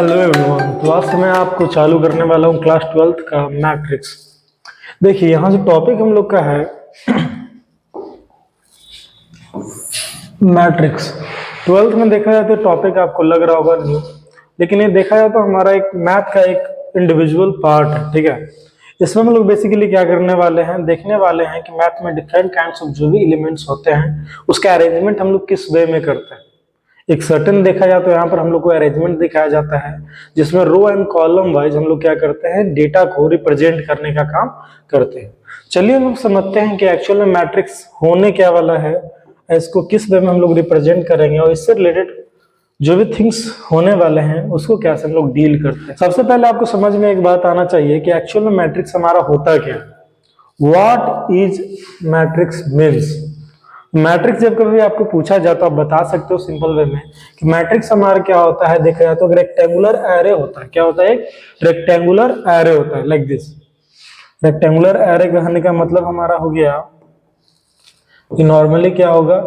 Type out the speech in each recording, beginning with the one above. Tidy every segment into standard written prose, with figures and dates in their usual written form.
Hello everyone, class में आपको चालू करने वाला हूँ क्लास 12th का मैट्रिक्स। देखिए यहाँ जो टॉपिक हम लोग का है मैट्रिक्स। 12th में देखा जाए तो टॉपिक आपको लग रहा होगा न्यू, लेकिन ये देखा जाए तो हमारा एक मैथ का एक इंडिविजुअल पार्ट है। ठीक है, इसमें हम लोग बेसिकली क्या करने वाले हैं, देखने वाले हैं कि मैथ में डिफरेंट काइंड्स ऑफ जो भी एलिमेंट्स होते हैं उसका अरेंजमेंट हम लोग किस वे में करते हैं। एक सर्टेन देखा जाए तो यहाँ पर हम लोग को अरेंजमेंट दिखाया जाता है जिसमें रो एंड कॉलम वाइज हम लोग क्या करते हैं, डेटा को रिप्रेजेंट करने का काम करते हैं। चलिए हम लोग समझते हैं कि एक्चुअल में मैट्रिक्स होने क्या वाला है, इसको किस वे में हम लोग रिप्रेजेंट करेंगे और इससे रिलेटेड जो भी थिंग्स होने वाले हैं उसको कैसे हम लोग डील करते हैं। सबसे पहले आपको समझ में एक बात आना चाहिए कि एक्चुअल में मैट्रिक्स हमारा होता क्या है। What is matrix means. Matrix जब कभी आपको पूछा जाए तो आप बता सकते हो सिंपल वे में कि मैट्रिक्स हमारा क्या होता है। देखा जाए तो रेक्टेंगुलर एरे होता है। क्या होता है? एक रेक्टेंगुलर एरे होता है, लाइक दिस। रेक्टेंगुलर एरे कहने का मतलब हमारा हो गया कि नॉर्मली क्या होगा,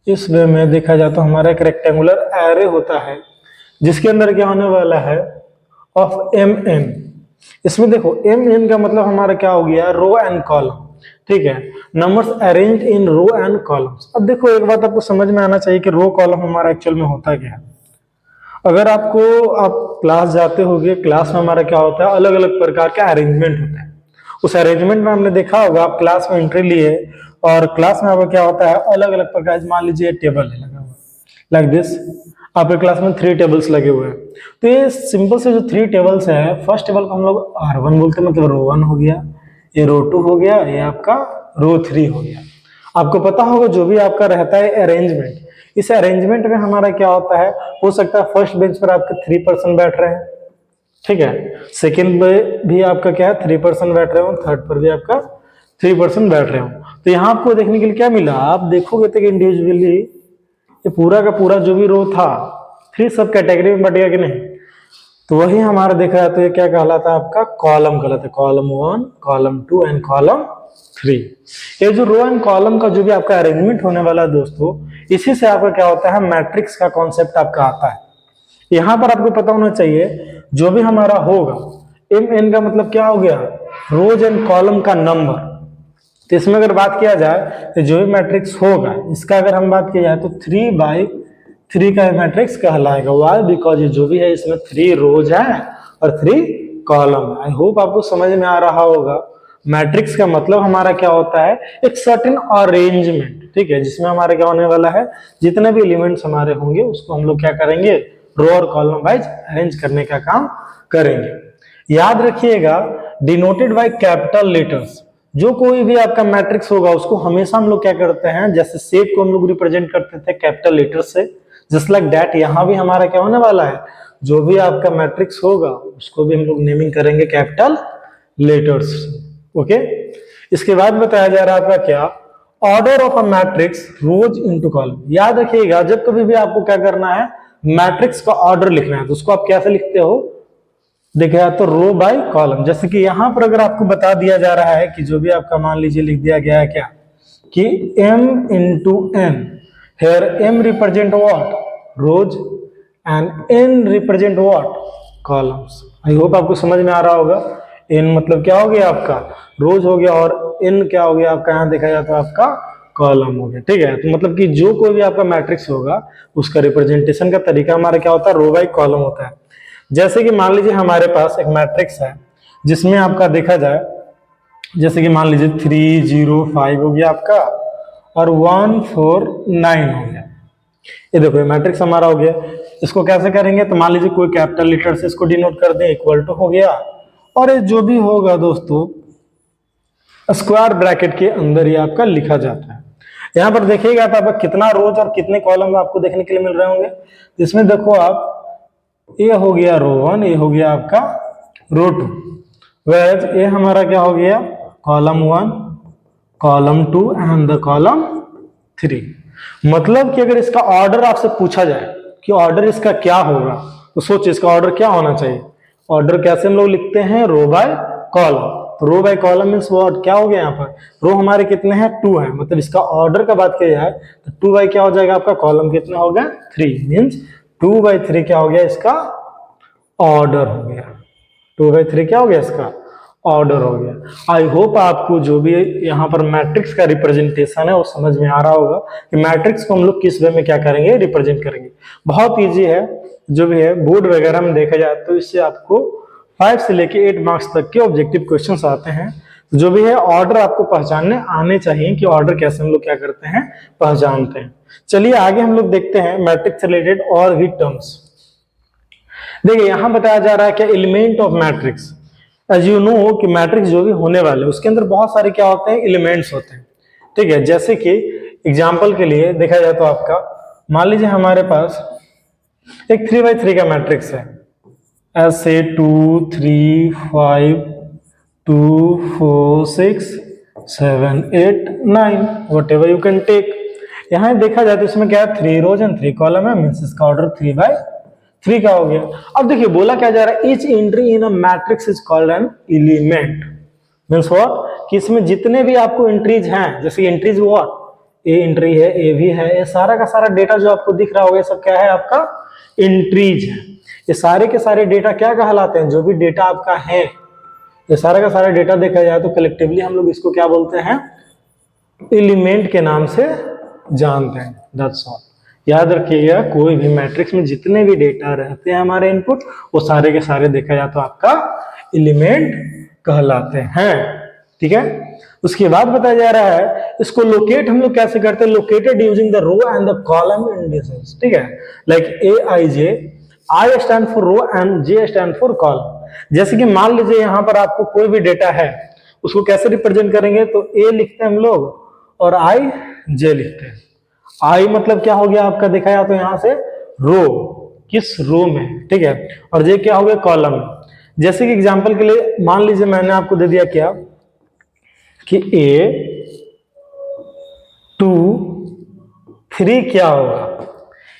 इस वे में देखा जाए तो हमारा एक रेक्टेंगुलर एरे होता है जिसके अंदर क्या होने वाला है, ऑफ एम एन। इसमें देखो एम एन का मतलब हमारा क्या हो गया, रो एंड कॉलम। ठीक है, numbers arranged in row and columns. अब देखो एक बात आपको समझ में आना चाहिए कि रो कॉलम हमारा एक्चुअल में होता क्या है। अगर आप क्लास जाते होगे, क्लास में हमारा क्या होता है, अलग अलग प्रकार का अरेंजमेंट होता है। उस अरेंजमेंट में हमने देखा होगा, आप क्लास में एंट्री लिए और क्लास में आपका क्या होता है, अलग अलग प्रकार। मान लीजिए टेबल है लगा हुआ लाइक दिस, आपके क्लास में 3 टेबल्स लगे हुए हैं। तो ये सिंपल से जो 3 टेबल्स है, फर्स्ट टेबल को हम लोग R1 बोलते हैं, मतलब रो 1 हो गया, ये रो 2 हो गया, ये आपका रो 3 हो गया। आपको पता होगा जो भी आपका रहता है अरेंजमेंट, इस अरेंजमेंट में हमारा क्या होता है, हो सकता है फर्स्ट बेंच पर आपके 3 पर्सन बैठ रहे हैं, ठीक है, सेकंड पे भी आपका क्या है 3 पर्सन बैठ रहे हो, थर्ड पर भी आपका 3 पर्सन बैठ रहे हो। तो यहाँ आपको देखने के लिए क्या मिला, आप देखोगे तो इंडिविजुअली ये पूरा का पूरा जो भी रो था 3 सब कैटेगरी में बट गया कि नहीं। तो वही हमारा देखा जाए तो ये क्या कहलाता है, आपका कॉलम कहलाता है। Column 1, column 2 and column 3। ये जो रो एंड कॉलम का जो भी आपका अरेंजमेंट होने वाला है दोस्तों, इसी से आपका क्या होता है, मैट्रिक्स का कॉन्सेप्ट आपका आता है। यहां पर आपको पता होना चाहिए जो भी हमारा होगा, एम एन का मतलब क्या हो गया, रोज एंड कॉलम का नंबर। तो इसमें अगर बात किया जाए तो जो भी मैट्रिक्स होगा, इसका अगर हम बात की जाए तो 3/3 का मैट्रिक्स कहलाएगा। वाई? बिकॉज ये जो भी है इसमें 3 रोज है और 3 कॉलम है। आई होप आपको समझ में आ रहा होगा। मैट्रिक्स का मतलब हमारा क्या होता है, एक सर्टेन अरेंजमेंट, ठीक है, जिसमें हमारा क्या होने वाला है, जितने भी एलिमेंट्स हमारे होंगे उसको हम लोग क्या करेंगे, रो और कॉलम वाइज अरेंज करने का काम करेंगे। याद रखिएगा, डिनोटेड बाय कैपिटल लेटर्स। जो कोई भी आपका मैट्रिक्स होगा उसको हमेशा हम लोग क्या करते हैं, जैसे सेट को हम लोग रिप्रेजेंट करते थे कैपिटल लेटर से, जस्ट लाइक दैट यहाँ भी हमारा क्या होने वाला है, जो भी आपका मैट्रिक्स होगा उसको भी हम लोग नेमिंग करेंगे कैपिटल लेटर्स। ओके, इसके बाद बताया जा रहा है आपका क्या, order of a matrix rose into column. याद रखिएगा, जब कभी भी आपको क्या करना है, मैट्रिक्स का ऑर्डर लिखना है तो उसको आप कैसे लिखते हो, देखा तो रो बाय कॉलम। जैसे कि यहां पर अगर आपको बता दिया जा रहा है कि जो भी आपका मान लीजिए लिख दिया गया है क्या, कि m into n, here m represent what, rows and n represent what, columns. I hope आपको समझ में आ रहा होगा। n मतलब क्या हो गया आपका, रोज हो गया, और n क्या हो गया आपका, यहां देखा जाए तो आपका कॉलम हो गया। ठीक है, तो मतलब कि जो कोई भी आपका मैट्रिक्स होगा उसका रिप्रेजेंटेशन का तरीका हमारा क्या होता है, रो बाय कॉलम होता है। जैसे कि मान लीजिए हमारे पास एक मैट्रिक्स है जिसमें आपका देखा जाए, जैसे कि मान लीजिए 305 हो गया आपका और 149 हो गया। ये देखो ये मैट्रिक्स हमारा हो गया। इसको कैसे करेंगे, तो मान लीजिए कोई कैपिटल लेटर से इसको डिनोट कर दें, इक्वल टू हो गया, और ये जो भी होगा दोस्तों स्क्वायर ब्रैकेट के अंदर ही आपका लिखा जाता है। यहाँ पर देखिएगा तो आपका कितना रोज और कितने कॉलम आपको देखने के लिए मिल रहे होंगे। इसमें देखो आप, ये हो गया रो 1, ये हो गया आपका रो 2, वेज ये हमारा क्या हो गया, column 1, column 2 and the column 3। मतलब कि अगर इसका ऑर्डर आपसे पूछा जाए कि ऑर्डर इसका क्या होगा, तो सोचिए इसका ऑर्डर क्या होना चाहिए। ऑर्डर कैसे हम लोग लिखते हैं, रो बाय कॉलम। तो row by column means what, क्या हो गया यहाँ पर, रो हमारे कितने हैं, 2 है, मतलब इसका ऑर्डर का बात किया जाए तो 2 बाय क्या हो जाएगा आपका, कॉलम कितने हो गए, 3, मीन्स 2/3 क्या हो गया इसका ऑर्डर हो गया। 2/3 क्या हो गया इसका? ऑर्डर हो गया। आई होप आपको जो भी यहाँ पर मैट्रिक्स का रिप्रेजेंटेशन है वो समझ में आ रहा होगा कि मैट्रिक्स को हम लोग किस वे में क्या करेंगे, रिप्रेजेंट करेंगे। बहुत इजी है, जो भी है बोर्ड वगैरह में देखा जाए तो इससे आपको 5 से लेके 8 मार्क्स तक के ऑब्जेक्टिव क्वेश्चंस आते हैं। जो भी है ऑर्डर आपको पहचानने आने चाहिए कि ऑर्डर कैसे हम लोग क्या करते हैं, पहचानते हैं। चलिए आगे हम लोग देखते हैं मैट्रिक्स से रिलेटेड और भी टर्म्स। देखिए यहां बताया जा रहा है क्या, element of matrix. As you know कि मैट्रिक्स जो भी होने वाले उसके अंदर बहुत सारे क्या होते हैं, एलिमेंट्स होते हैं। ठीक है, जैसे कि एग्जांपल के लिए देखा जाए तो आपका मान लीजिए हमारे पास एक 3/3 का मैट्रिक्स है, ऐसे 2 3 5 2 4 6 7 8 9 whatever you can take. यहां देखा जाए तो इसमें क्या है, 3 रोज एंड 3 कॉलम है, मीन्स इसका ऑर्डर 3/3 का हो गया। अब देखिए बोला क्या जा रहा है, each entry in a matrix is called an element. Means what, कि इसमें जितने भी आपको एंट्रीज हैं, जैसे एंट्रीज व्हाट, ए एंट्री है, ए भी है, ये सारा का सारा डेटा जो आपको दिख रहा होगा ये सब क्या है, आपका एंट्रीज है। ये सारे के सारे डेटा क्या कहलाते हैं, जो भी डेटा आपका है, ये सारा का सारा डेटा देखा जाए तो कलेक्टिवली हम लोग इसको क्या बोलते हैं, एलिमेंट के नाम से जानते हैं। That's all. याद रखिएगा कोई भी मैट्रिक्स में जितने भी डेटा रहते हैं हमारे इनपुट, वो सारे के सारे देखा जाए तो आपका एलिमेंट कहलाते हैं। ठीक है, उसके बाद बताया जा रहा है इसको लोकेट हम लोग कैसे करते हैं, located using the row and the column indices. ठीक है, like AIJ, I stand for row and J stand for column. जैसे कि मान लीजिए यहां पर आपको कोई भी डेटा है, उसको कैसे रिप्रेजेंट करेंगे, तो A लिखते हैं हम लोग और IJ लिखते हैं। I मतलब क्या हो गया आपका, देखा जाए तो यहां से रो, किस रो में, ठीक है, और J क्या हो गया, कॉलम। जैसे कि एग्जांपल के लिए मान लीजिए मैंने आपको दे दिया क्या कि A2 3 क्या होगा,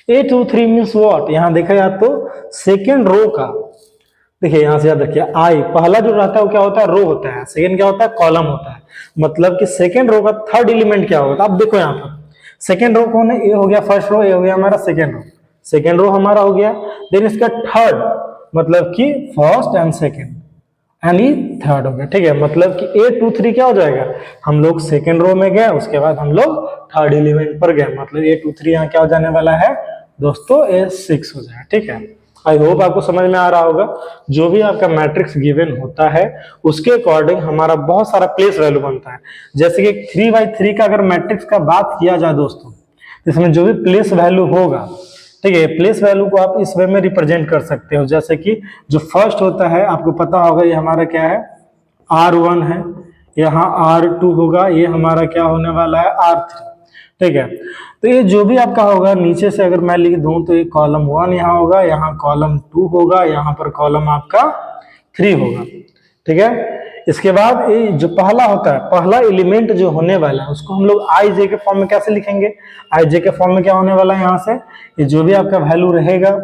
A2 3 मीन्स व्हाट, यहां देखा जाए तो सेकेंड रो का, देखिए यहां से याद रखिए आई पहला जो रहता है वो क्या होता है, रो होता है, सेकंड क्या होता है, कॉलम होता है। मतलब कि सेकंड रो का थर्ड एलिमेंट क्या होगा, अब देखो यहाँ पर सेकंड रो कौन है, ए हो गया फर्स्ट रो, ए हो गया हमारा सेकंड रो, सेकंड रो हमारा हो गया। देन इसका थर्ड मतलब कि फर्स्ट एंड सेकंड, एंड ये थर्ड हो गया। ठीक है, मतलब कि A2 3 क्या हो जाएगा, हम लोग सेकंड रो में गए, उसके बाद हम लोग थर्ड एलिमेंट पर गए, मतलब A2 3 यहाँ क्या हो जाने वाला है दोस्तों, A6 हो जाएगा। ठीक है, आई होप आपको समझ में आ रहा होगा। जो भी आपका मैट्रिक्स गिवन होता है उसके अकॉर्डिंग हमारा बहुत सारा प्लेस वैल्यू बनता है। जैसे कि 3/3 का अगर मैट्रिक्स का बात किया जाए दोस्तों, इसमें जो भी प्लेस वैल्यू होगा, ठीक है, प्लेस वैल्यू को आप इस वे में रिप्रेजेंट कर सकते हो। जैसे कि जो फर्स्ट होता है आपको पता होगा ये हमारा क्या है, R1 है, यहाँ R2 होगा, ये हमारा क्या होने वाला है, R3। ठीक है, तो ये जो भी आपका होगा नीचे से अगर मैं लिख दूं तो ये कॉलम 1 यहाँ होगा, यहाँ कॉलम 2 होगा, यहाँ पर कॉलम आपका 3 होगा। ठीक है, इसके बाद ये जो पहला होता है, पहला एलिमेंट जो होने वाला है उसको हम लोग IJ के फॉर्म में कैसे लिखेंगे, IJ के फॉर्म में क्या होने वाला है, यहाँ से ये जो भी आपका वैल्यू रहेगा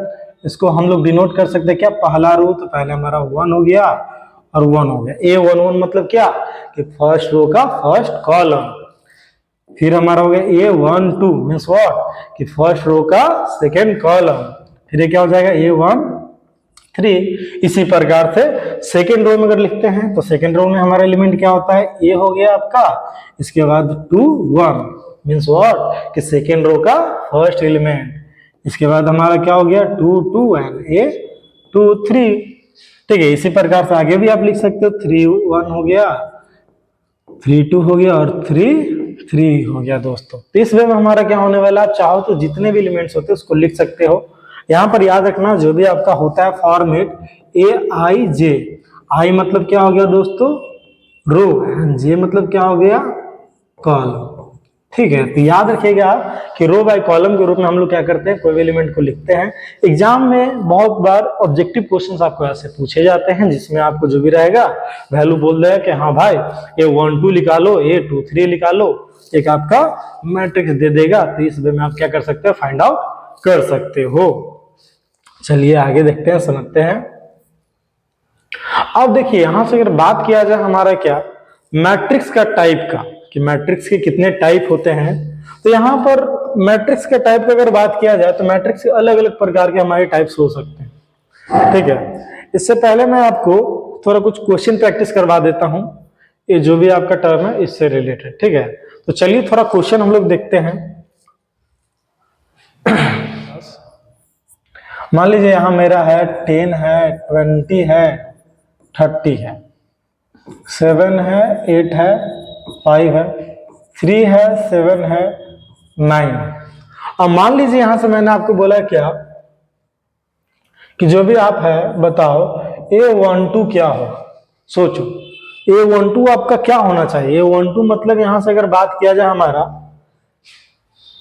इसको हम लोग डिनोट कर सकते हैं क्या, पहला रो, तो पहले हमारा 1 हो गया और 1 हो गया, A11 मतलब क्या कि फर्स्ट रो का फर्स्ट कॉलम। फिर हमारा हो गया A12 मीन्स व्हाट कि फर्स्ट रो का सेकेंड कॉलम। फिर ये क्या हो जाएगा A13। इसी प्रकार से सेकेंड रो में अगर लिखते हैं तो सेकेंड रो में हमारा एलिमेंट क्या होता है, A हो गया आपका, इसके बाद 2 1 मीन्स व्हाट कि सेकेंड रो का फर्स्ट एलिमेंट। इसके बाद हमारा क्या हो गया 2 2 एंड A2 3। ठीक है, इसी प्रकार से आगे भी आप लिख सकते हो, 3 1 हो गया, 3 2 हो गया और 3 3 हो गया दोस्तों। तो इस वे में हमारा क्या होने वाला, आप चाहो तो जितने भी एलिमेंट्स होते हैं उसको लिख सकते हो। यहाँ पर याद रखना जो भी आपका होता है फॉर्मेट AIJ, I मतलब क्या हो गया दोस्तों, रो, एंड J मतलब क्या हो गया, कॉलम। ठीक है, तो याद रखिएगा कि रो बाय कॉलम के रूप में हम लोग क्या करते हैं, कोई भी एलिमेंट को लिखते हैं। एग्जाम में बहुत बार ऑब्जेक्टिव क्वेश्चंस आपको ऐसे पूछे जाते हैं जिसमें आपको जो भी रहेगा वैल्यू बोल देगा कि हाँ भाई A12 निकालो, A23 निकालो, एक आपका मैट्रिक्स दे देगा। तो इस वे में आप क्या कर सकते हो, फाइंड आउट कर सकते हो। चलिए आगे देखते हैं, समझते हैं। अब देखिए यहां से अगर बात किया जाए हमारा क्या, मैट्रिक्स का टाइप का, कि मैट्रिक्स के कितने टाइप होते हैं, तो यहाँ पर मैट्रिक्स के टाइप की अगर बात किया जाए तो मैट्रिक्स के अलग अलग प्रकार के हमारे टाइप्स हो सकते हैं। ठीक है। इससे पहले मैं आपको थोड़ा कुछ क्वेश्चन प्रैक्टिस करवा देता हूं, ये जो भी आपका टर्म है इससे रिलेटेड। ठीक है, तो चलिए थोड़ा क्वेश्चन हम लोग देखते हैं। मान लीजिए यहां मेरा है 10 है, 20 है, 30 है, 7 है, 8 है, 5 है, 3 है, 7 है, 9 है। अब मान लीजिए यहां से मैंने आपको बोला क्या कि जो भी आप है बताओ A12 क्या हो। सोचो A12 आपका क्या होना चाहिए। A12 मतलब यहां से अगर बात किया जाए हमारा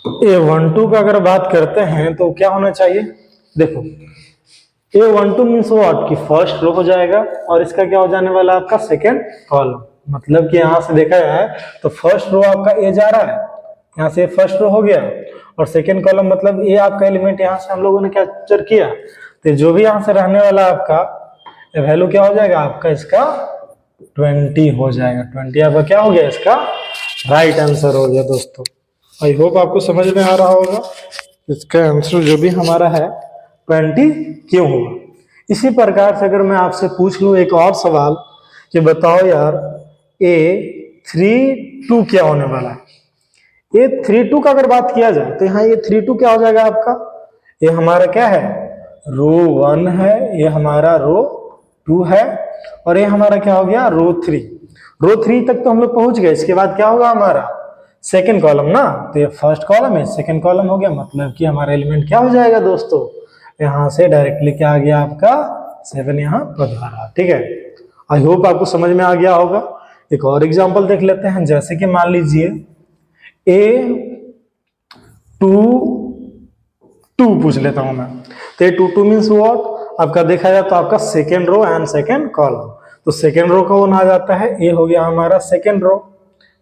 A12 का अगर बात करते हैं तो क्या होना चाहिए। देखो A12 मीन्स व्हाट कि फर्स्ट रो हो जाएगा और इसका क्या हो जाने वाला आपका सेकेंड कॉलम। मतलब कि यहां से देखा जाए तो फर्स्ट रो आपका ए जा रहा है, यहाँ से फर्स्ट रो हो गया और सेकेंड कॉलम मतलब ए आपका एलिमेंट यहां से हम लोगों ने कैप्चर किया। तो जो भी यहां से रहने वाला आपका वैल्यू क्या हो जाएगा आपका इसका 20 हो जाएगा। 20 आपका क्या हो गया, इसका राइट आंसर हो गया दोस्तों। आई होप आपको समझ में आ रहा होगा इसका आंसर जो भी हमारा है 20 क्यों हुआ। इसी प्रकार से अगर मैं आपसे पूछ लूं एक और सवाल कि बताओ यार A32 क्या होने वाला है। A32 का अगर बात किया जाए तो यहाँ A32 क्या हो जाएगा आपका, ये हमारा क्या है रो 1 है, ये हमारा रो 2 है और ये हमारा क्या हो गया रो 3। रो 3 तक तो हम लोग पहुंच गए। इसके बाद क्या होगा हमारा सेकेंड कॉलम ना, तो ये फर्स्ट कॉलम है, सेकेंड कॉलम हो गया। मतलब कि हमारा एलिमेंट क्या हो जाएगा दोस्तों, यहां से डायरेक्टली क्या आ गया आपका 7 यहाँ पधारा। ठीक है, आई होप आपको समझ में आ गया होगा। एक और एग्जांपल देख लेते हैं, जैसे कि मान लीजिए A22 पूछ लेता हूं मैं। तो A22 मीन्स व्हाट, आपका देखा जाए तो आपका second row and second column. तो सेकेंड रो कौन आ जाता है, ए हो गया हमारा सेकेंड रो।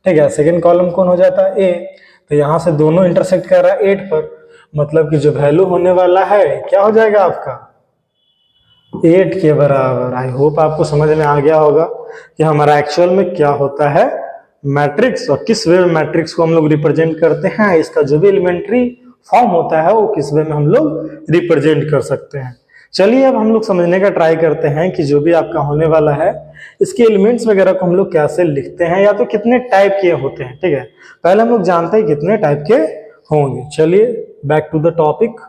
ठीक है, सेकेंड कॉलम कौन हो जाता है ए। तो यहां से दोनों इंटरसेक्ट कर रहा है 8 पर, मतलब कि जो वैल्यू होने वाला है क्या हो जाएगा आपका 8 के बराबर। आई होप आपको समझ में आ गया होगा कि हमारा एक्चुअल में क्या होता है मैट्रिक्स और किस वे में मैट्रिक्स को हम लोग रिप्रेजेंट करते हैं। इसका जो भी एलिमेंट्री फॉर्म होता है वो किस वे में हम लोग रिप्रेजेंट कर सकते हैं। चलिए अब हम लोग समझने का ट्राई करते हैं कि जो भी आपका होने वाला है इसके एलिमेंट्स वगैरह को हम लोग कैसे लिखते हैं या तो कितने टाइप के होते हैं। ठीक है, पहले हम लोग जानते हैं कितने टाइप के होंगे। चलिए बैक टू द टॉपिक।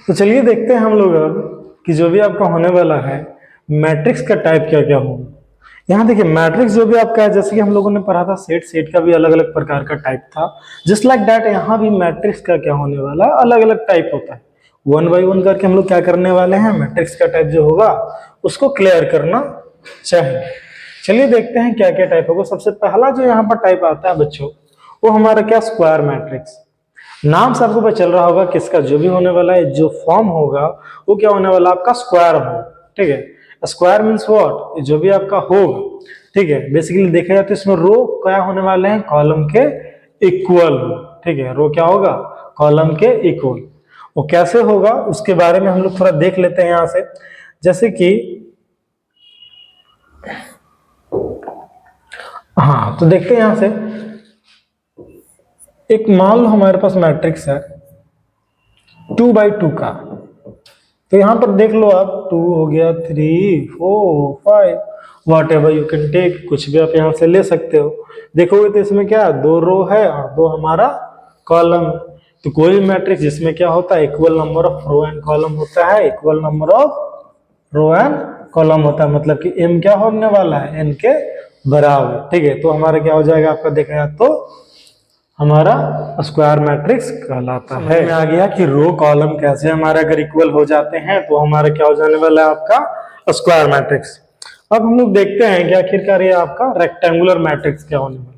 तो चलिए देखते हैं हम लोग अब कि जो भी आपका होने वाला है मैट्रिक्स का टाइप क्या क्या होगा। यहाँ देखिए मैट्रिक्स जो भी आपका है, जैसे कि हम लोगों ने पढ़ा था सेट, सेट का भी अलग अलग प्रकार का टाइप था। जस्ट लाइक दैट यहाँ भी मैट्रिक्स का क्या होने वाला है अलग अलग टाइप होता है। वन बाई वन करके हम लोग क्या करने वाले हैं मैट्रिक्स का टाइप जो होगा उसको क्लियर करना चाहिए। चलिए देखते हैं क्या क्या टाइप होगा। सबसे पहला जो यहाँ पर टाइप आता है बच्चों वो हमारा क्या स्क्वायर मैट्रिक्स। नाम से आपको पता चल रहा होगा कि इसका जो भी होने वाला है जो फॉर्म होगा वो क्या होने वाला आपका स्क्वायर होगा। ठीक है, स्क्वायर मीन्स व्हाट, जो भी आपका होगा। ठीक है, बेसिकली देखा जाए तो इसमें रो क्या होने वाले हैं कॉलम के इक्वल। ठीक है, रो क्या होगा कॉलम के इक्वल। वो कैसे होगा उसके बारे में हम लोग थोड़ा देख लेते हैं यहां से। जैसे कि हाँ, तो देखते हैं यहां से एक मान लो हमारे पास मैट्रिक्स है 2x2 का। तो यहां पर देख लो आप 2 हो गया, 3 4 5 whatever you can take, कुछ भी आप यहां से ले सकते हो। देखोगे तो इसमें क्या है 2 रो है और 2 हमारा कॉलम। तो कोई भी मैट्रिक्स जिसमें क्या होता है equal number of row and column होता है, equal number of row and column होता है, मतलब कि m क्या होने वाला है n के बराबर। ठीक है, तो हमारा क्या हो जाएगा आपका देखा जाए तो हमारा स्क्वायर मैट्रिक्स कहलाता है। में आ गया कि रो कॉलम कैसे हमारे अगर इक्वल हो जाते हैं तो हमारा क्या हो जाने वाला है आपका स्क्वायर मैट्रिक्स। अब हम लोग देखते हैं कि आखिरकार ये आपका रेक्टेंगुलर मैट्रिक्स क्या होने वाला है।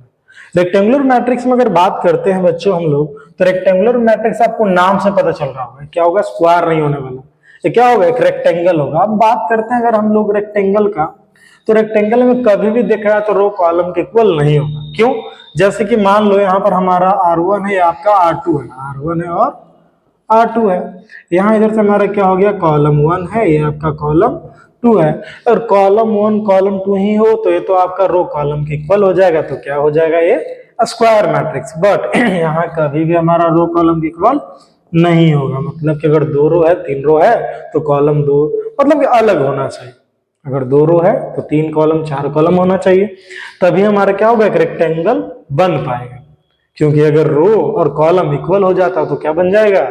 रेक्टेंगुलर मैट्रिक्स में अगर बात करते हैं बच्चों हम लोग, तो रेक्टेंगुलर मैट्रिक्स आपको नाम से पता चल रहा होगा क्या होगा, स्क्वायर नहीं होने वाला, ये क्या होगा एक रेक्टेंगल होगा। अब बात करते हैं अगर हम लोग रेक्टेंगल का, तो रेक्टेंगल में कभी भी देखा जाए तो रो कॉलम के इक्वल नहीं होगा। क्यों, जैसे कि मान लो यहाँ पर हमारा R1 है, आपका R2 है, R1 है और R2 है। यहाँ इधर से हमारा क्या हो गया कॉलम 1 है, ये आपका कॉलम 2 है। और कॉलम 1 कॉलम 2 ही हो तो ये तो आपका रो कॉलम के इक्वल हो जाएगा, तो क्या हो जाएगा ये स्क्वायर मैट्रिक्स। बट यहाँ कभी भी हमारा रो कॉलम के इक्वल नहीं होगा, मतलब कि अगर 2 रो है 3 रो है तो कॉलम 2 मतलब कि अलग होना चाहिए। अगर 2 रो है तो 3 कॉलम 4 कॉलम होना चाहिए, तभी हमारा क्या होगा, एक रेक्टेंगल बन पाएगा। क्योंकि अगर रो और कॉलम इक्वल हो जाता तो क्या बन जाएगा,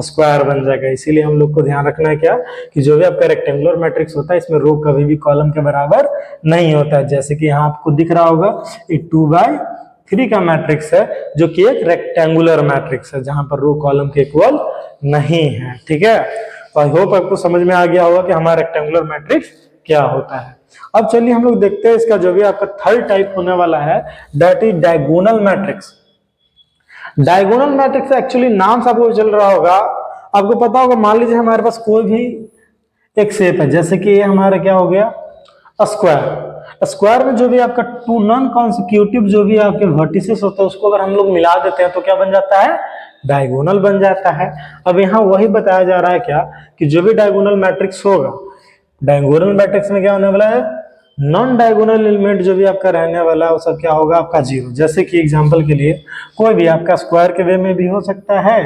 स्क्वायर बन जाएगा। इसीलिए हम लोग को ध्यान रखना है क्या, कि जो भी आपका रेक्टेंगुलर मैट्रिक्स होता है इसमें रो कभी भी कॉलम के बराबर नहीं होता है। जैसे कि यहाँ आपको दिख रहा होगा ये 2/3 का मैट्रिक्स है, जो कि एक रेक्टेंगुलर मैट्रिक्स है जहां पर रो कॉलम के इक्वल नहीं है। ठीक है, तो आई होप आपको समझ में आ गया होगा कि हमारा रेक्टेंगुलर मैट्रिक्स क्या होता है। अब चलिए हम लोग देखते हैं इसका जो भी आपका थर्ड टाइप होने वाला है, that is diagonal matrix. Diagonal matrix actually नाम से आपको चल रहा होगा, आपको पता होगा, मान लीजिए हमारे पास कोई भी एक शेप है, जैसे कि ये हमारा क्या हो गया, स्क्वायर। स्क्वायर में जो भी आपका 2 नॉन कॉन्सिक्यूटिव जो भी आपके वर्टिसेस होते हैं उसको अगर हम लोग मिला देते हैं तो क्या बन जाता है, डायगोनल बन जाता है। अब यहाँ वही बताया जा रहा है क्या, कि जो भी डायगोनल मैट्रिक्स होगा, डायगोनल मैट्रिक्स में क्या होने वाला है, नॉन डायगोनल एलिमेंट जो भी आपका रहने वाला है वो सब क्या होगा, आपका 0। जैसे कि एग्जांपल के लिए कोई भी आपका स्क्वायर के वे में भी हो सकता है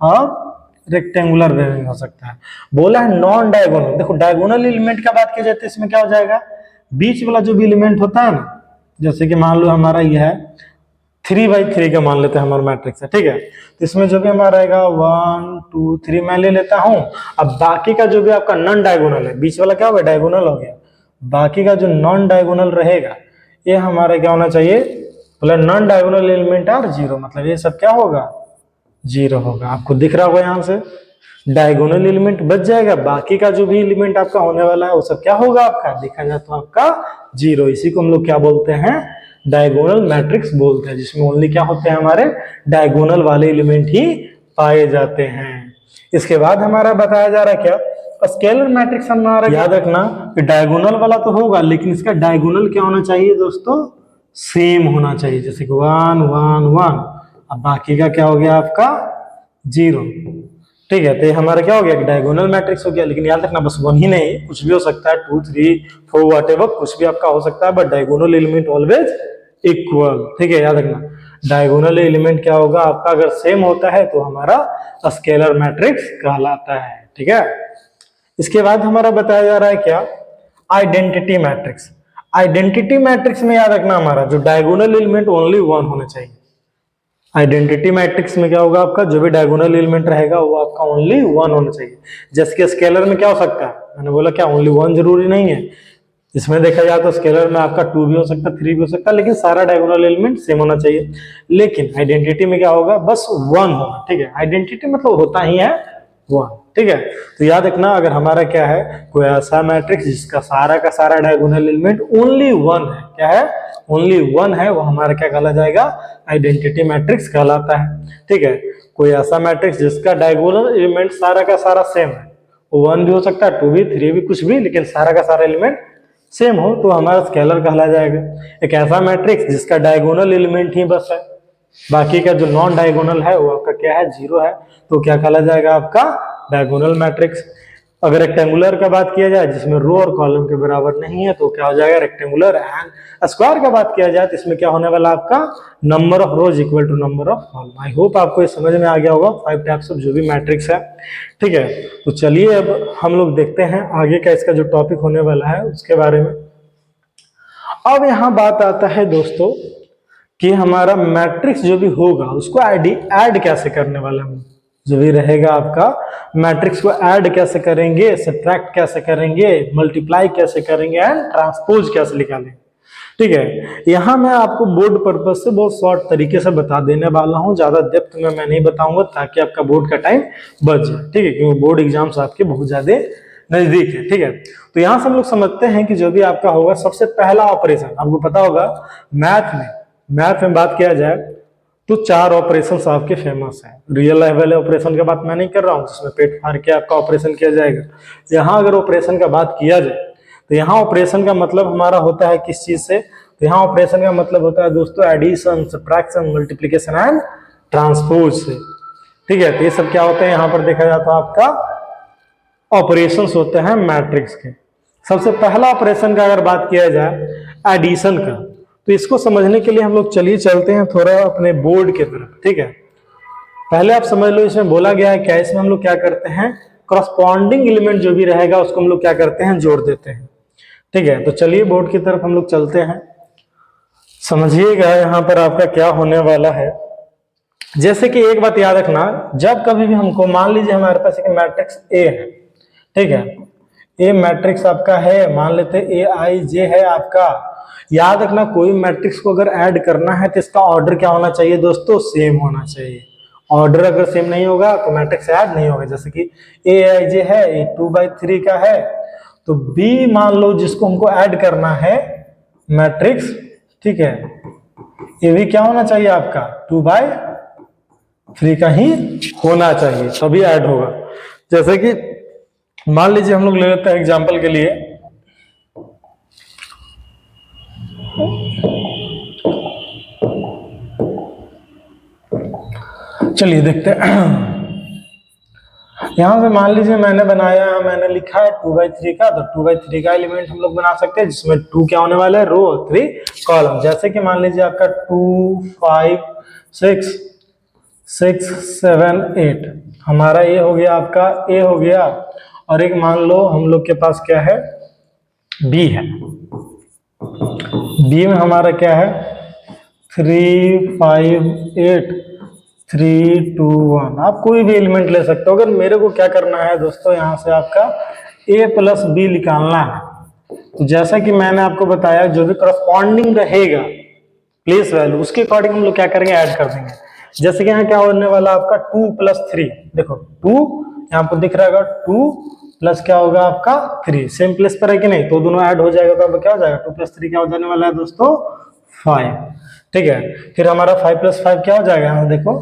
और रेक्टेंगुलर वे में हो सकता है। बोला है नॉन डायगोनल। देखो डायगोनल एलिमेंट का बात की जाए तो इसमें क्या हो जाएगा, बीच वाला जो भी एलिमेंट होता है ना, जैसे कि मान लो हमारा यह है 3/3 का मान लेते हैं हमारा मैट्रिक्स है, ठीक है, तो इसमें जो भी हमारा रहेगा 1 2 3 मैं ले लेता हूं। अब बाकी का जो भी आपका नॉन डायगोनल है, बीच वाला क्या होगा, डायगोनल हो गया, बाकी का जो नॉन डायगोनल रहेगा ये हमारा क्या होना चाहिए, मतलब नॉन डायगोनल एलिमेंट आर 0, मतलब ये सब क्या होगा, 0 होगा। आपको दिख रहा होगा यहाँ से डायगोनल एलिमेंट बच जाएगा, बाकी का जो भी एलिमेंट आपका होने वाला है वो सब क्या होगा, आपका देखा जाए तो आपका 0। इसी को हम लोग क्या बोलते हैं, डायगोनल मैट्रिक्स बोलते हैं, जिसमें ओनली क्या होते हैं, हमारे डायगोनल वाले एलिमेंट ही पाए जाते हैं। इसके बाद हमारा बताया जा रहा है क्या, स्केलर मैट्रिक्स। हमारा याद रखना कि डायगोनल वाला तो होगा, लेकिन इसका डायगोनल क्या होना चाहिए दोस्तों, सेम होना चाहिए। जैसे कि 1 1 1, अब बाकी का क्या हो गया आपका 0। ठीक है, तो ये हमारा क्या हो गया, डायगोनल मैट्रिक्स हो गया। लेकिन याद रखना बस 1 ही नहीं, कुछ भी हो सकता है, 2 3 4 व्हाटएवर, कुछ भी आपका हो सकता है, but diagonal element always equal. ठीक है, याद रखना डायगोनल एलिमेंट क्या होगा आपका, अगर सेम होता है तो हमारा स्केलर मैट्रिक्स कहलाता है। ठीक है, इसके बाद हमारा बताया जा रहा है क्या, आइडेंटिटी मैट्रिक्स। आइडेंटिटी मैट्रिक्स में याद रखना हमारा जो डायगोनल एलिमेंट ओनली 1 होना चाहिए। आइडेंटिटी मैट्रिक्स में क्या होगा, आपका जो भी डायगोनल एलिमेंट रहेगा वो आपका ओनली 1 होना चाहिए। जैसे कि स्केलर में क्या हो सकता है, मैंने बोला क्या ओनली 1 जरूरी नहीं है, इसमें देखा जाए तो स्केलर में आपका 2 भी हो सकता है, 3 भी हो सकता है, लेकिन सारा डायगोनल एलिमेंट सेम होना चाहिए। लेकिन आइडेंटिटी में क्या होगा, बस 1 होगा। ठीक है, आइडेंटिटी मतलब होता ही है 1। ठीक है, तो याद रखना अगर हमारा क्या है, कोई ऐसा मैट्रिक्स जिसका सारा का सारा डायगोनल एलिमेंट ओनली 1 है, क्या है, ओनली 1 है, वो हमारा क्या कहला जाएगा, आइडेंटिटी मैट्रिक्स कहलाता है। ठीक है, कोई ऐसा मैट्रिक्स जिसका डायगोनल एलिमेंट सारा का सारा सेम है, 1 भी हो सकता है, 2 भी, 3 भी, कुछ भी, लेकिन सारा का सारा एलिमेंट सेम हो तो हमारा स्केलर कहला जाएगा। एक ऐसा मैट्रिक्स जिसका डायगोनल एलिमेंट ही बस है, बाकी का जो नॉन डायगोनल है वो आपका क्या है, 0 है, तो क्या कहला जाएगा, आपका डायगोनल मैट्रिक्स। अगर रेक्टेंगुलर का बात किया जाए जिसमें रो और कॉलम के बराबर नहीं है तो क्या हो जाएगा, रेक्टेंगुलर। एंड स्क्वायर का बात किया जाए तो इसमें क्या होने वाला आपका, number of rows equal to number of column. I hope आपको ये समझ में आ गया होगा 5 टाइप्स ऑफ जो भी मैट्रिक्स है। ठीक है, तो चलिए अब हम लोग देखते हैं आगे का इसका जो टॉपिक होने वाला है उसके बारे में। अब यहाँ बात आता है दोस्तों कि हमारा मैट्रिक्स जो भी होगा उसको ऐड कैसे करने वाला हम, जो भी रहेगा आपका मैट्रिक्स को ऐड कैसे करेंगे, सब्ट्रैक्ट कैसे करेंगे, मल्टीप्लाई कैसे करेंगे एंड ट्रांसपोज कैसे निकालेंगे। ठीक है, यहाँ मैं आपको बोर्ड पर्पज से बहुत शॉर्ट तरीके से बता देने वाला हूँ, ज्यादा डेप्थ में मैं नहीं बताऊंगा ताकि आपका बोर्ड का टाइम बच जाए। ठीक है, क्योंकि बोर्ड एग्जाम्स आपके बहुत ज्यादा नजदीक है। ठीक है, तो यहाँ से हम लोग समझते हैं कि जो भी आपका होगा सबसे पहला ऑपरेशन, आपको पता होगा मैथ में बात किया जाए तो 4 ऑपरेशंस आपके फेमस हैं। रियल लाइफ वाले ऑपरेशन की बात मैं नहीं कर रहा हूँ जिसमें पेट फाड़ के आपका ऑपरेशन किया जाएगा। यहाँ अगर ऑपरेशन का बात किया जाए तो यहाँ ऑपरेशन का मतलब हमारा होता है किस चीज से, तो यहाँ ऑपरेशन का मतलब होता है दोस्तों addition, subtraction, multiplication and transpose से। ठीक है, तो ये सब क्या होते हैं, यहाँ पर देखा जाए तो आपका ऑपरेशंस होते हैं मैट्रिक्स के। सबसे पहला ऑपरेशन का अगर बात किया जाए एडिशन का, तो इसको समझने के लिए हम लोग चलिए चलते हैं थोड़ा अपने बोर्ड की तरफ। ठीक है, पहले आप समझ लो इसमें बोला गया है क्या, इसमें हम लोग क्या करते हैं, करस्पॉन्डिंग एलिमेंट जो भी रहेगा उसको हम लोग क्या करते हैं, जोड़ देते हैं। ठीक है, तो चलिए बोर्ड की तरफ हम लोग चलते हैं। समझिएगा यहाँ पर आपका क्या होने वाला है। जैसे कि एक बात याद रखना, जब कभी भी हमको मान लीजिए हमारे पास एक मैट्रिक्स ए है, ठीक है, ए मैट्रिक्स आपका है, मान लेते ए आई जे है आपका। याद रखना कोई मैट्रिक्स को अगर ऐड करना है तो इसका ऑर्डर क्या होना चाहिए दोस्तों, सेम होना चाहिए। ऑर्डर अगर सेम नहीं होगा तो मैट्रिक्स ऐड नहीं होगा। जैसे कि ए आई जे है, ए 2/3 का है, तो बी मान लो जिसको हमको ऐड करना है मैट्रिक्स, ठीक है, ये भी क्या होना चाहिए आपका 2/3 का ही होना चाहिए, तभी ऐड होगा। जैसे कि मान लीजिए हम लोग ले लेते हैं एग्जांपल के लिए, चलिए देखते हैं। यहां से मान लीजिए मैंने लिखा है 2/3 का, तो 2/3 का एलिमेंट हम लोग बना सकते हैं जिसमें 2 क्या होने वाला है, रो, 3 कॉलम। जैसे कि मान लीजिए आपका 2 5 6 6 7 8 हमारा ये हो गया, आपका ए हो गया, और एक मान लो हम लोग के पास क्या है, बी है। बी में हमारा क्या है 3 5 8 3 2 1। आप कोई भी एलिमेंट ले सकते हो। अगर मेरे को क्या करना है दोस्तों, यहाँ से आपका a प्लस बी निकालना है, तो जैसा कि मैंने आपको बताया जो भी करस्पॉन्डिंग रहेगा प्लेस वैल्यू उसके अकॉर्डिंग हम लोग क्या करेंगे, ऐड कर देंगे। जैसे कि यहाँ क्या होने वाला आपका 2 + 3, देखो 2 यहाँ पर दिख रहा है, 2 प्लस क्या होगा आपका 3, सेम प्लेस पर है कि नहीं, तो दोनों ऐड हो जाएगा, तो अब क्या हो जाएगा 2 + 3 क्या हो जाने वाला है दोस्तों 5। ठीक है, फिर हमारा 5 + 5 क्या हो जाएगा, यहाँ देखो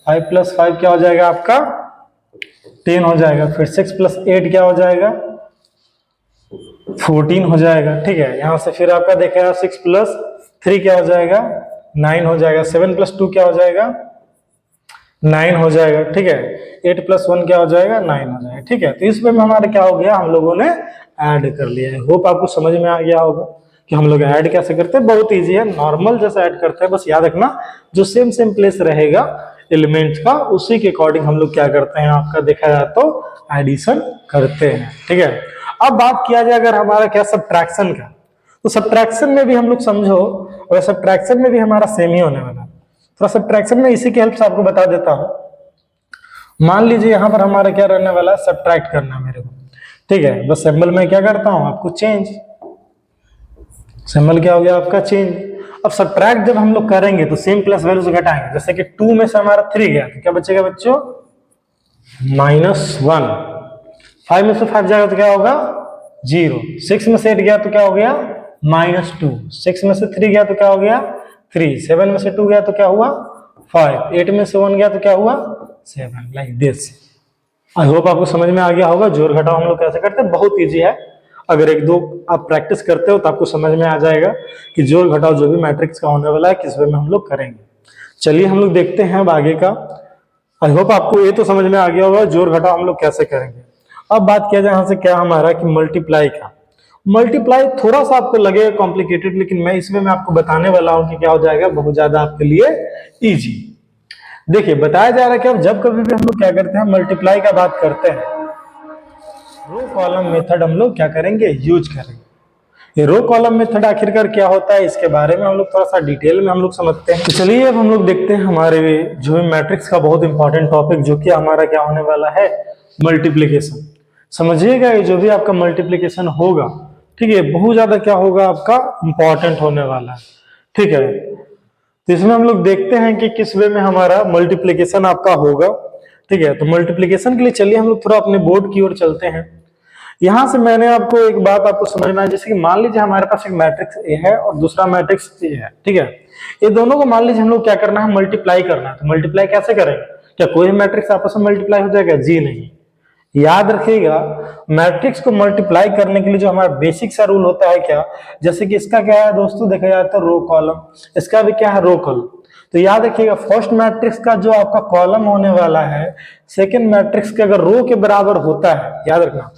5 + 5 क्या हो जाएगा आपका 10 हो जाएगा। फिर 6 + 8 क्या हो जाएगा 14 हो जाएगा। ठीक है, यहाँ से फिर आपका देखेगा 6 + 3 क्या हो जाएगा 9 हो जाएगा। 7 + 2 क्या हो जाएगा 9 हो जाएगा। ठीक है, 8 + 1 क्या हो जाएगा 9 हो जाएगा। ठीक है, तो इस वे में हमारा क्या हो गया, हम लोगों ने ऐड कर लिया है। होप आपको समझ में आ गया होगा कि हम लोग ऐड कैसे करते हैं। बहुत इजी है, नॉर्मल जैसा ऐड करते हैं, बस याद रखना जो सेम प्लेस रहेगा एलिमेंट का उसी के अकॉर्डिंग हम लोग क्या करते हैं, आपका देखा जाए तो एडिशन करते हैं। ठीक है, अब बात किया जाए अगर हमारा क्या सब्ट्रैक्शन का, तो सब्ट्रैक्शन में भी हम लोग समझो, और सब्ट्रैक्शन में भी हमारा सेम ही होने वाला है। थोड़ा सब्ट्रैक्शन में इसी की हेल्प से आपको बता देता हूं। मान लीजिए यहां पर हमारा क्या रहने वाला है, सब्ट्रैक्ट करना है मेरे को। ठीक है, बस सिंबल में क्या करता हूं, आपको चेंज, सिंबल क्या हो गया आपका चेंज। अब सब्ट्रैक्ट जब हम लोग करेंगे तो सेम प्लस वैल्यू से घटाएंगे। जैसे कि 2 में से हमारा 3 गया तो क्या बचेगा बच्चों -1। 5 में से 5 जाएगा तो क्या होगा 0। 6 में से 8 गया तो क्या हो गया -2। 6 में से 3 गया तो क्या हो गया 3। 7 में से 2 गया तो क्या हुआ 5। 8 में से 1 गया तो क्या हुआ 7। Like this. आई होप आपको समझ में आ गया होगा जोड़ घटाव हम लोग कैसे करते हैं। बहुत ईजी है, अगर एक दो आप प्रैक्टिस करते हो तो आपको समझ में आ जाएगा कि जोड़ घटाव जो भी मैट्रिक्स का होने वाला है किस वे में हम लोग करेंगे। चलिए हम लोग देखते हैं अब आगे का। आई होप आपको ये तो समझ में आ गया होगा जोड़ घटाव हम लोग कैसे करेंगे। अब बात किया जाए यहाँ से क्या हमारा कि मल्टीप्लाई का। मल्टीप्लाई थोड़ा सा आपको लगेगा कॉम्प्लिकेटेड, लेकिन मैं इसमें मैं आपको बताने वाला हूँ कि क्या हो जाएगा बहुत ज्यादा आपके लिए ईजी। देखिए बताया जा रहा है कि अब जब कभी भी हम लोग क्या करते हैं मल्टीप्लाई का बात करते हैं, रो कॉलम मेथड हम लोग क्या करेंगे यूज करेंगे। ये रो कॉलम मेथड आखिरकार क्या होता है इसके बारे में हम लोग थोड़ा सा डिटेल में हम लोग समझते हैं। तो चलिए अब हम लोग देखते हैं हमारे जो भी मैट्रिक्स का बहुत इंपॉर्टेंट टॉपिक जो कि हमारा क्या होने वाला है मल्टीप्लीकेशन। समझिएगा ये जो भी आपका मल्टीप्लीकेशन होगा, ठीक है, बहुत ज्यादा क्या होगा आपका इंपॉर्टेंट होने वाला है। ठीक है, तो इसमें हम लोग देखते हैं कि किस वे में हमारा मल्टीप्लीकेशन आपका होगा। ठीक है, तो मल्टीप्लीकेशन के लिए चलिए हम लोग थोड़ा अपने बोर्ड की ओर चलते हैं। यहां से मैंने आपको एक बात आपको समझना है, जैसे कि मान लीजिए हमारे पास एक मैट्रिक्स ए है और दूसरा मैट्रिक्स ए है। ठीक है, ये दोनों को मान लीजिए हम लोग क्या करना है मल्टीप्लाई करना है। तो मल्टीप्लाई कैसे करेंगे, क्या कोई मैट्रिक्स आपस में मल्टीप्लाई हो जाएगा, जी नहीं। याद रखिएगा मैट्रिक्स को मल्टीप्लाई करने के लिए जो हमारा बेसिक सा रूल होता है क्या, जैसे कि इसका क्या है दोस्तों देखा जाए तो रो कॉलम, इसका भी क्या है रो कॉलम। तो याद रखिएगा फर्स्ट मैट्रिक्स का जो आपका कॉलम होने वाला है सेकंड मैट्रिक्स के अगर रो के बराबर होता है, याद रखना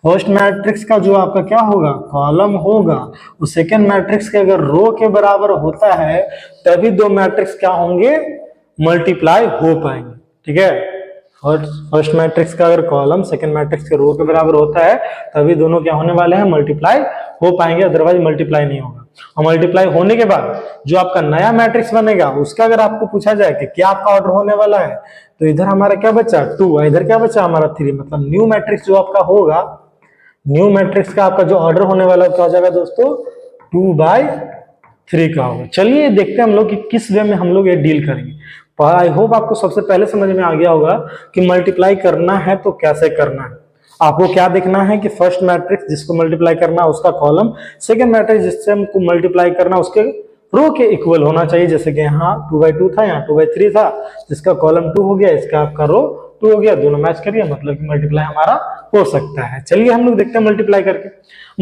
फर्स्ट मैट्रिक्स का जो आपका क्या होगा कॉलम होगा वो सेकंड मैट्रिक्स के अगर रो के बराबर होता है तभी दो मैट्रिक्स क्या होंगे मल्टीप्लाई हो पाएंगे। ठीक है, फर्स्ट मैट्रिक्स का अगर कॉलम सेकंड मैट्रिक्स के रो के बराबर होता है तभी दोनों क्या होने वाले हैं, मल्टीप्लाई हो पाएंगे, अदरवाइज मल्टीप्लाई नहीं होगा। और मल्टीप्लाई होने के बाद जो आपका नया मैट्रिक्स बनेगा उसका अगर आपको पूछा जाए कि क्या आपका ऑर्डर होने वाला है, तो इधर हमारा क्या बचा 2, इधर क्या बचा हमारा 3, मतलब न्यू मैट्रिक्स जो आपका होगा, न्यू मैट्रिक्स का आपका जो ऑर्डर होने वाला है क्या हो जाएगा दोस्तों, 2/3 का होगा। चलिए देखते हैं हम लोग कि किस वे में हम लोग ये डील करेंगे। आई होप आपको सबसे पहले समझ में आ गया होगा कि मल्टीप्लाई करना है तो कैसे करना है। आपको क्या देखना है कि फर्स्ट मैट्रिक्स जिसको मल्टीप्लाई करना है उसका कॉलम, सेकंड मैट्रिक्स जिससे हमको मल्टीप्लाई करना उसके रो के इक्वल होना चाहिए। जैसे कि यहाँ 2/2 था, यहाँ 2/3 था, जिसका कॉलम 2 हो गया, इसका आपका रो 2 हो गया, दोनों मैच करिए, मतलब कि मल्टीप्लाई हमारा हो सकता है। चलिए हम लोग देखते हैं मल्टीप्लाई करके।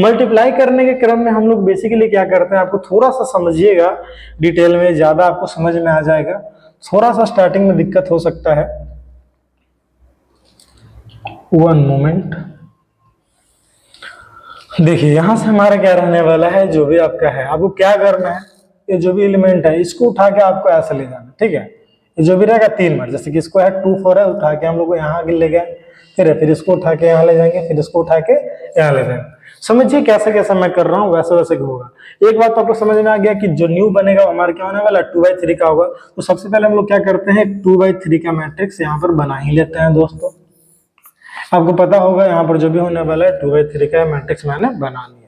मल्टीप्लाई करने के क्रम में हम लोग बेसिकली क्या करते हैं, आपको थोड़ा सा समझिएगा डिटेल में, ज्यादा आपको समझ में आ जाएगा, थोड़ा सा स्टार्टिंग में दिक्कत हो सकता है। 1 मोमेंट। देखिए यहां से हमारा क्या रहने वाला है, जो भी आपका है आपको क्या करना है, ये जो भी एलिमेंट है इसको उठा के आपको ऐसे ले जाना, ठीक है। ये जो भी रहेगा 3 बार, जैसे कि इसको है 2 4 है, उठा के हम लोग यहाँ आगे ले गए, फिर इसको उठा के यहाँ ले जाएंगे, फिर इसको उठा के यहाँ ले जाएंगे। समझिए कैसे कैसे मैं कर रहा हूँ वैसे वैसे होगा। एक बात तो आपको समझ में आ गया कि जो न्यू बनेगा वो हमारा क्या होने वाला 2/3 का होगा। तो सबसे पहले हम लोग क्या करते हैं, 2/3 का मैट्रिक्स यहाँ पर बना ही लेते हैं दोस्तों। आपको पता होगा यहाँ पर जो भी होने वाला है 2/3 का मैट्रिक्स मैंने बना लिया।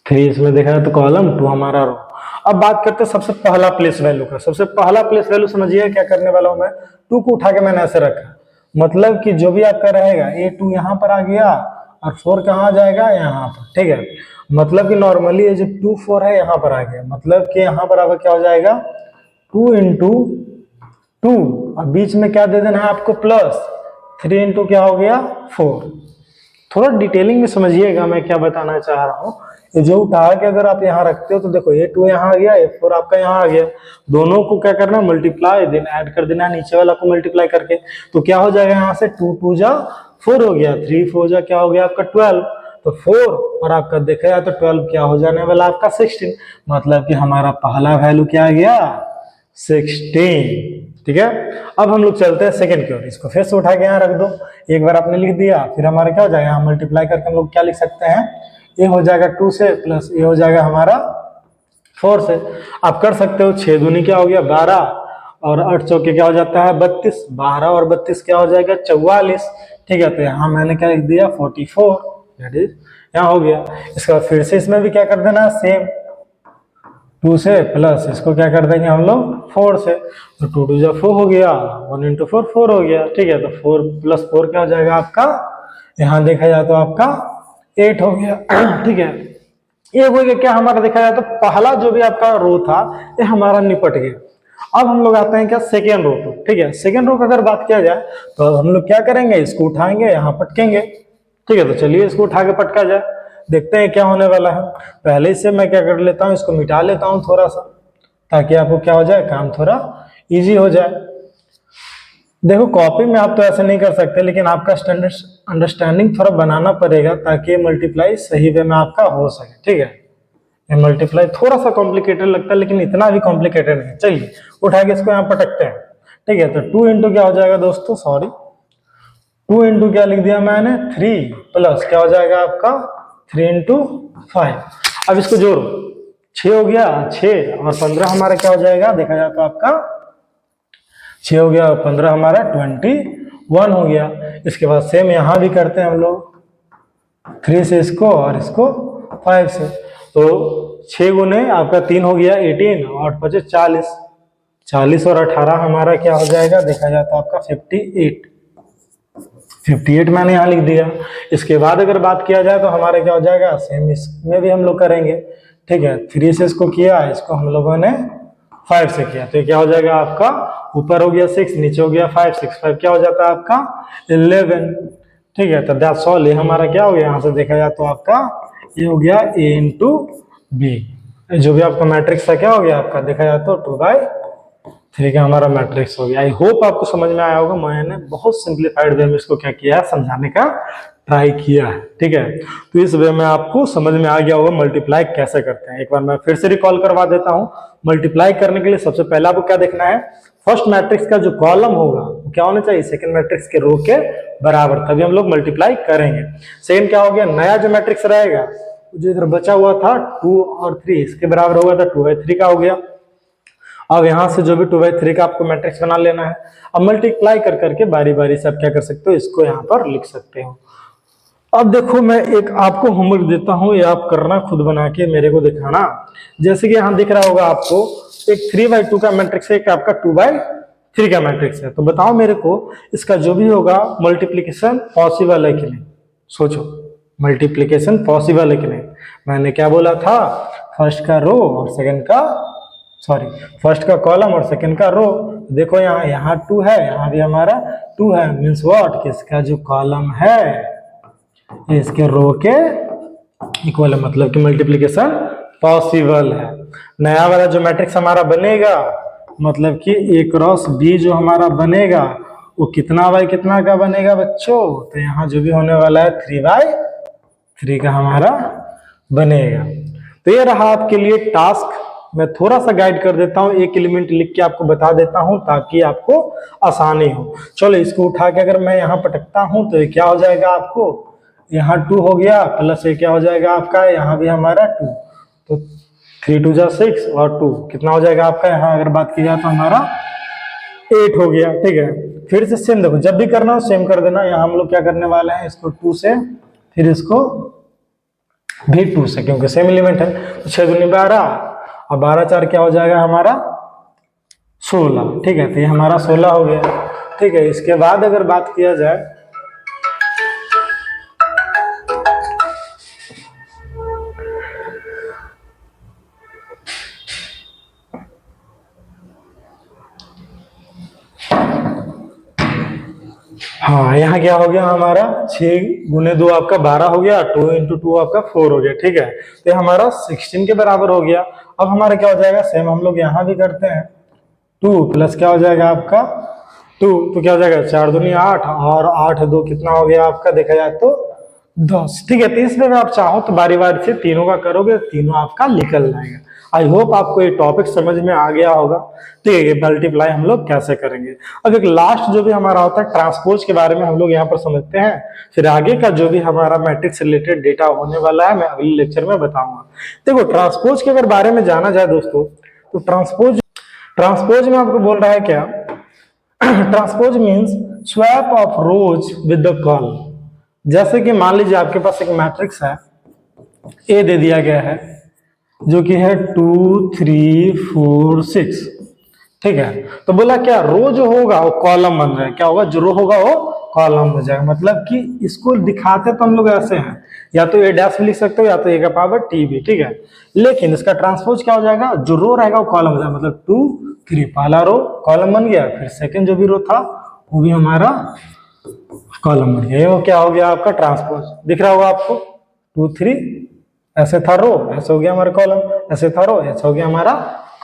3 इसमें देखा है तो कॉलम, 2 हमारा रो। अब बात करते हैं सबसे पहला प्लेस वैल्यू का। सबसे पहला प्लेस वैल्यू समझिए क्या करने वाला हूं मैं, 2 को उठा के मैंने ऐसे रखा, मतलब कि जो भी आपका रहेगा A2 यहाँ पर आ गया और 4 कहाँ जाएगा, यहाँ पर, ठीक है। मतलब कि नॉर्मली ये जो 2 4 है यहाँ पर आ गया, मतलब कि यहाँ पर आपका क्या हो जाएगा 2 × 2, और बीच में क्या दे देना है आपको प्लस, 3 × क्या हो गया 4। थोड़ा डिटेलिंग में समझिएगा मैं क्या बताना चाह रहा हूँ। ये जो उठा के अगर आप यहाँ रखते हो तो देखो ये 2 यहाँ आ गया, ये 4 आपका यहाँ आ गया, दोनों को क्या करना मल्टीप्लाई, देन ऐड कर देना नीचे वाला को मल्टीप्लाई करके। तो क्या हो जाएगा यहाँ से 2 2 जा 4 हो गया, 3 4 जा क्या हो गया आपका 12, तो 4 और आपका देखा जाए तो 12 क्या हो जाने वाला आपका 16, मतलब कि हमारा पहला वैल्यू क्या आ गया 16, ठीक है। अब हम लोग चलते हैं सेकंड की ओर, इसको फिर से उठा के यहाँ रख दो, एक बार आपने लिख दिया, फिर हमारा क्या हो जाएगा यहाँ मल्टीप्लाई करके हम लोग क्या लिख सकते हैं, ये हो जाएगा 2 से प्लस ये हो जाएगा हमारा 4 से। आप कर सकते हो 6 दूनी क्या हो गया 12 और 8 चौके क्या हो जाता है 32, 12 और 32 क्या हो जाएगा 44, ठीक है। तो यहाँ मैंने क्या लिख दिया 44, दैट इज यहाँ हो गया। इसके बाद फिर से इसमें भी क्या कर देना सेम, 2 से प्लस इसको क्या कर देंगे हम लोग 4 से, तो 2 2 जा 4 हो गया, 1 × 4 4 हो गया, ठीक है। तो 4 + 4 क्या हो जाएगा आपका, यहाँ देखा जाए तो आपका 8 हो गया, ठीक है। ये हो गया क्या हमारा देखा जाए तो पहला जो भी आपका रो था ये हमारा निपट गया। अब हम लोग आते हैं क्या सेकेंड रो को, ठीक है। सेकेंड रो का अगर बात किया जाए तो हम लोग क्या करेंगे, इसको उठाएंगे यहाँ पटकेंगे, ठीक है। तो चलिए इसको उठा के पटका जाए, देखते हैं क्या होने वाला है। पहले से मैं क्या कर लेता हूँ, इसको मिटा लेता हूँ थोड़ा सा, ताकि आपको क्या हो जाए काम थोड़ा इजी हो जाए। देखो कॉपी में आप तो ऐसे नहीं कर सकते, लेकिन आपका स्टैंडर्ड अंडरस्टैंडिंग थोड़ा बनाना पड़ेगा ताकि मल्टीप्लाई सही वे में आपका हो सके, ठीक है। ये मल्टीप्लाई थोड़ा सा कॉम्प्लिकेटेड लगता है लेकिन इतना भी कॉम्प्लिकेटेड नहीं। चलिए उठा के इसको यहाँ पटकते हैं, ठीक है। तो 2 × क्या हो जाएगा दोस्तों, सॉरी 2 × क्या लिख दिया मैंने 3 प्लस क्या हो जाएगा आपका 3 × 5। अब इसको जोड़ो, 6 हो गया 6 और 15 हमारा क्या हो जाएगा, देखा जाए तो आपका 6 हो गया, 15 हमारा 21 हो गया। इसके बाद सेम यहाँ भी करते हैं हम लोग, 3 से इसको और इसको 5 से, तो 6 गुने आपका 3 हो गया 18 और 8 × 5 = 40 और 18 हमारा क्या हो जाएगा, देखा जाए तो आपका 58 मैंने यहाँ लिख दिया। इसके बाद अगर बात किया जाए तो हमारे क्या हो जाएगा, सेम इसमें भी हम लोग करेंगे, ठीक है। 3 से इसको किया, इसको हम लोगों ने 5 से किया, तो क्या हो जाएगा आपका, ऊपर हो गया 6 नीचे हो गया 5, 6 5 क्या हो जाता है आपका 11, ठीक है। तो दैट्स ऑल, ये हमारा क्या हो गया, यहाँ से देखा जाए तो आपका ये हो गया A × B, जो भी आपका मैट्रिक्स था क्या हो गया आपका, देखा जाए तो 2/3 का हमारा मैट्रिक्स हो गया। आई होप आपको समझ में आया होगा, मैंने बहुत सिंप्लीफाइड वे में इसको क्या किया है, समझाने का ट्राई किया है, ठीक है। तो इस वे में आपको समझ में आ गया होगा मल्टीप्लाई कैसे करते हैं। एक बार मैं फिर से रिकॉल करवा देता हूं। मल्टीप्लाई करने के लिए सबसे पहले आपको क्या देखना है, फर्स्ट मैट्रिक्स का जो कॉलम होगा वो क्या होना चाहिए, सेकंड मैट्रिक्स के रो के बराबर, तभी हम लोग मल्टीप्लाई करेंगे। सेकंड क्या हो गया, नया जो मैट्रिक्स रहेगा जो इधर बचा हुआ था 2 और 3 इसके बराबर होगा तो 2/3 का हो गया। अब यहां से जो भी 2/3 का आपको मैट्रिक्स बना लेना है। अब मल्टीप्लाई कर करके बारी बारी से आप क्या कर सकते हो, इसको यहाँ पर लिख सकते हो। अब देखो मैं एक आपको होमवर्क देता हूँ, ये आप करना खुद बना के मेरे को दिखाना। जैसे कि यहाँ दिख रहा होगा आपको एक 3/2 का मैट्रिक्स है, एक आपका 2/3 का मैट्रिक्स है। तो बताओ मेरे को इसका जो भी होगा मल्टीप्लीकेशन पॉसिबल है कि नहीं, सोचो मल्टीप्लीकेशन पॉसिबल है कि नहीं। मैंने क्या बोला था, फर्स्ट का रो और सेकंड का फर्स्ट का कॉलम और सेकंड का रो। देखो यहाँ 2 है, यहाँ भी हमारा 2 है, मीन्स व्हाट, किसका जो कॉलम है इसके रो के इक्वल है, मतलब कि मल्टीप्लिकेशन पॉसिबल है। नया वाला जो मैट्रिक्स हमारा बनेगा मतलब कि A क्रॉस B जो हमारा बनेगा वो कितना बाय कितना का बनेगा बच्चों, तो यहाँ जो भी होने वाला है 3/3 का हमारा बनेगा। तो ये रहा आपके लिए टास्क। मैं थोड़ा सा गाइड कर देता हूँ, एक एलिमेंट लिख के आपको बता देता हूँ ताकि आपको आसानी हो। चलो इसको उठा के अगर मैं यहाँ पटकता हूँ तो ये क्या हो जाएगा, आपको यहाँ 2 हो गया प्लस ये क्या हो जाएगा आपका, यहाँ भी हमारा 2, तो 3 2 जा 6 और 2 कितना हो जाएगा आपका, यहाँ अगर बात की जाए तो हमारा 8 हो गया। ठीक है, फिर से सेम देखो, जब भी करना हो सेम कर देना। यहाँ हम लोग क्या करने वाले हैं, इसको 2 से, फिर इसको भी 2 से, क्योंकि सेम एलिमेंट है। तो 6 दूनी 12 और 12 4 क्या हो जाएगा हमारा 16। ठीक है, तो ये हमारा 16 हो गया। ठीक है, इसके बाद अगर बात किया जाए हाँ, यहाँ क्या हो गया हमारा 6 गुने 2 आपका 12 हो गया, 2 × 2 आपका 4 हो गया। ठीक है, तो हमारा 16 के बराबर हो गया। अब हमारा क्या हो जाएगा, सेम हम लोग यहाँ भी करते हैं, 2 प्लस क्या हो जाएगा आपका 2, तो क्या हो जाएगा 4 दूनी 8 और 8 2 कितना हो गया आपका, देखा जाए तो 10। ठीक है, तो इसमें आप चाहो तो बारी बारी से तीनों का करोगे, तीनों आपका निकल जाएगा। आई होप आपको ये टॉपिक समझ में आ गया होगा। ठीक है, ये मल्टीप्लाई हम लोग कैसे करेंगे। अब एक लास्ट जो भी हमारा होता है ट्रांसपोज के बारे में हम लोग यहाँ पर समझते हैं, फिर आगे का जो भी हमारा मैट्रिक्स रिलेटेड डेटा होने वाला है मैं अगले लेक्चर में बताऊंगा। देखो ट्रांसपोज के अगर बारे में जाना जाए दोस्तों, तो ट्रांसपोज में आपको बोल रहा है क्या, transpose means swap of rose with the column. जैसे कि मान लीजिए आपके पास एक मैट्रिक्स है, ए दे दिया गया है जो कि है 2 3 4 6। ठीक है, तो बोला क्या रो जो होगा वो कॉलम बन रहा है, क्या होगा जो रो होगा वो कॉलम हो जाएगा। मतलब कि इसको दिखाते तो हम लोग ऐसे हैं, या तो ए डैश भी लिख सकते हो या तो ए का पावर टी भी। ठीक है, लेकिन इसका ट्रांसपोज क्या हो जाएगा, जो रो रहेगा वो कॉलम हो जाएगा। मतलब 2 3 पहला रो कॉलम बन गया, फिर सेकंड जो भी रो था वो भी हमारा कॉलम बन गया। वो क्या हो गया आपका ट्रांसपोज, दिख रहा होगा आपको 2 3 ऐसे था रो, ऐसे हो गया हमारा कॉलम, ऐसे था रो, ऐसे हो गया हमारा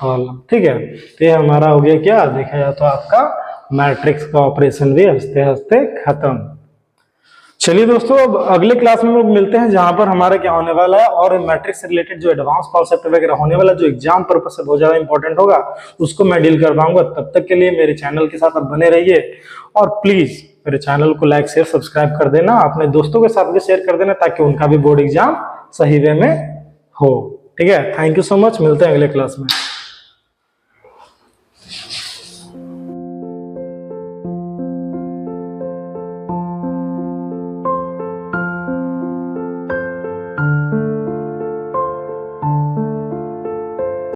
कॉलम। ठीक है, तो ये हमारा हो गया क्या, देखा जाए तो आपका मैट्रिक्स का ऑपरेशन भी हंसते हंसते खत्म। चलिए दोस्तों, अब अगले क्लास में लोग मिलते हैं जहां पर हमारा क्या होने वाला है, और मैट्रिक्स से रिलेटेड जो एडवांस कॉन्सेप्ट वगैरह होने वाला जो एग्जाम पर्पस से बहुत ज्यादा इंपॉर्टेंट होगा उसको मैं डील कर पाऊंगा। तब तक के लिए मेरे चैनल के साथ आप बने रहिए, और प्लीज मेरे चैनल को लाइक शेयर सब्सक्राइब कर देना, अपने दोस्तों के साथ भी शेयर कर देना ताकि उनका भी बोर्ड एग्जाम सही वे में हो। ठीक है, थैंक यू सो मच, मिलते हैं अगले क्लास में।